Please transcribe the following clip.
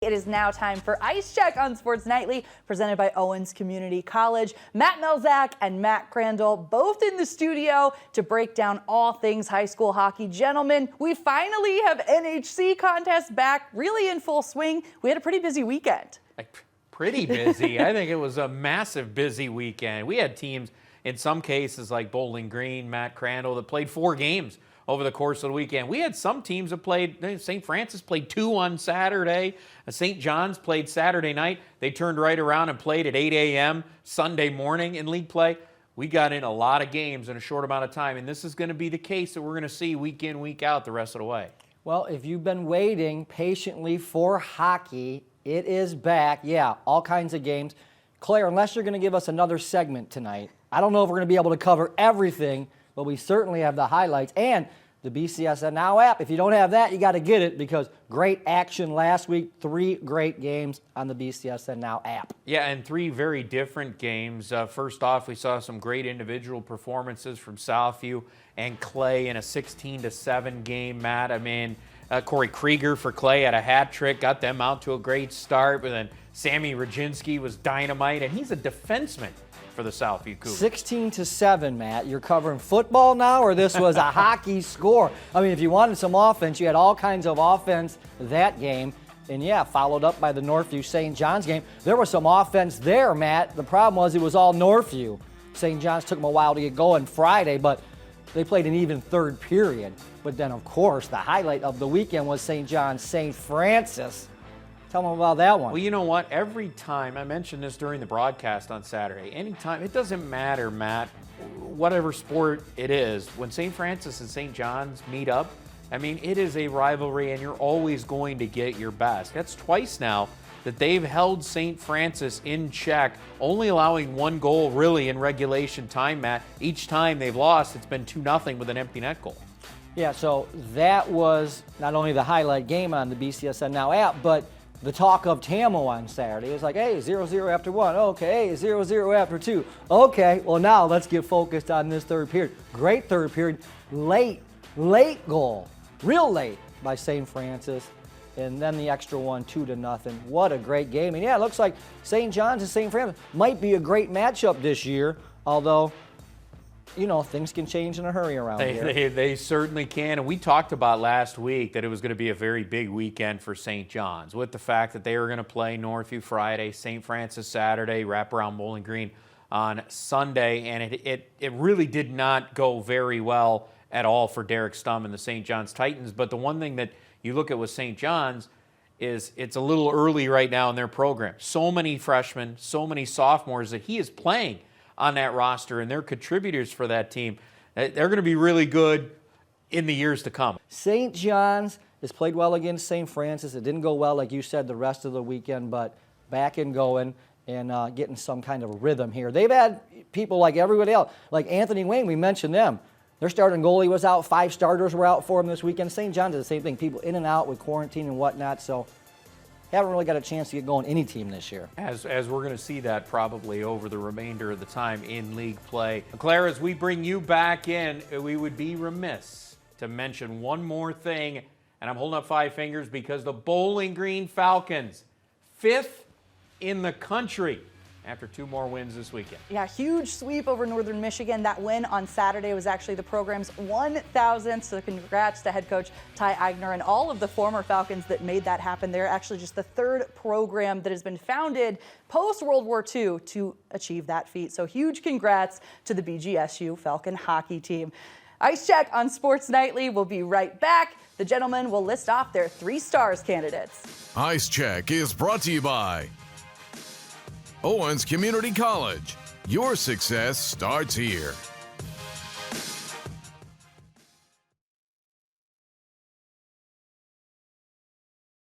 It is now time for Ice Check on Sports Nightly, presented by Owens Community College. Matt Melzak and Matt Crandall, both in the studio to break down all things high school hockey. Gentlemen, we finally have NHC contests back, really in full swing. We had a pretty busy weekend. Pretty busy. I think it was a massive busy weekend. We had teams, in some cases like Bowling Green, Matt Crandall, that played 4 games over the course of the weekend. We had some teams that played, St. Francis played 2 on Saturday. St. John's played Saturday night. They turned right around and played at 8 a.m. Sunday morning in league play. We got in a lot of games in a short amount of time, and this is going to be the case that we're going to see week in, week out the rest of the way. Well, if you've been waiting patiently for hockey, it is back. Yeah, all kinds of games. Claire, unless you're going to give us another segment tonight, I don't know if we're going to be able to cover everything, but we certainly have the highlights and the BCSN Now app. If you don't have that, you got to get it because great action last week. 3 great games on the BCSN Now app. Yeah, and 3 very different games. First off, we saw some great individual performances from Southview and Clay in a 16-7 game, Matt. I mean, Corey Krieger for Clay had a hat trick, got them out to a great start, but then Sammy Radzinski was dynamite, and he's a defenseman for the Southview Cougars. 16-7, Matt. You're covering football now, or this was a hockey score? I mean, if you wanted some offense, you had all kinds of offense that game. And yeah, followed up by the Northview St. John's game. There was some offense there, Matt. The problem was it was all Northview. St. John's took them a while to get going Friday, but they played an even third period. But then, of course, the highlight of the weekend was St. John's St. Francis. Tell them about that one. Well, you know what? Every time, I mentioned this during the broadcast on Saturday, anytime, it doesn't matter, Matt, whatever sport it is, when St. Francis and St. John's meet up, I mean, it is a rivalry, and you're always going to get your best. That's twice now that they've held St. Francis in check, only allowing 1 goal really in regulation time, Matt. Each time they've lost, it's been 2-0 with an empty net goal. Yeah, so that was not only the highlight game on the BCSN Now app, but the talk of Tamo on Saturday. It was like, hey, 0-0 after 1. Okay, 0-0 after 2. Okay, well now let's get focused on this third period. Great third period. Late goal. Real late by St. Francis. And then the extra one, 2-0. What a great game. And yeah, it looks like St. John's and St. Francis might be a great matchup this year, although, you know, things can change in a hurry around here. They certainly can. And we talked about last week that it was going to be a very big weekend for St. John's with the fact that they were going to play Northview Friday, St. Francis Saturday, wrap around Bowling Green on Sunday. And it really did not go very well at all for Derek Stum and the St. John's Titans. But the one thing that you look at with St. John's is it's a little early right now in their program. So many freshmen, so many sophomores that he is playing on that roster, and they're contributors for that team. They're going to be really good in the years to come. St. John's has played well against St. Francis. It didn't go well, like you said, the rest of the weekend, but back and going and getting some kind of rhythm here. They've had people like everybody else, like Anthony Wayne, we mentioned them. Their starting goalie was out. 5 starters were out for them this weekend. St. John's is the same thing. People in and out with quarantine and whatnot, so haven't really got a chance to get going any team this year. As we're going to see that probably over the remainder of the time in league play. Claire, as we bring you back in, we would be remiss to mention one more thing, and I'm holding up 5 fingers because the Bowling Green Falcons, 5th in the country after 2 more wins this weekend. Yeah, huge sweep over Northern Michigan. That win on Saturday was actually the program's 1,000th. So congrats to head coach Ty Eigner and all of the former Falcons that made that happen. They're actually just the 3rd program that has been founded post-World War II to achieve that feat. So huge congrats to the BGSU Falcon hockey team. Ice Check on Sports Nightly. We'll be right back. The gentlemen will list off their 3 stars candidates. Ice Check is brought to you by Owens Community College. Your success starts here.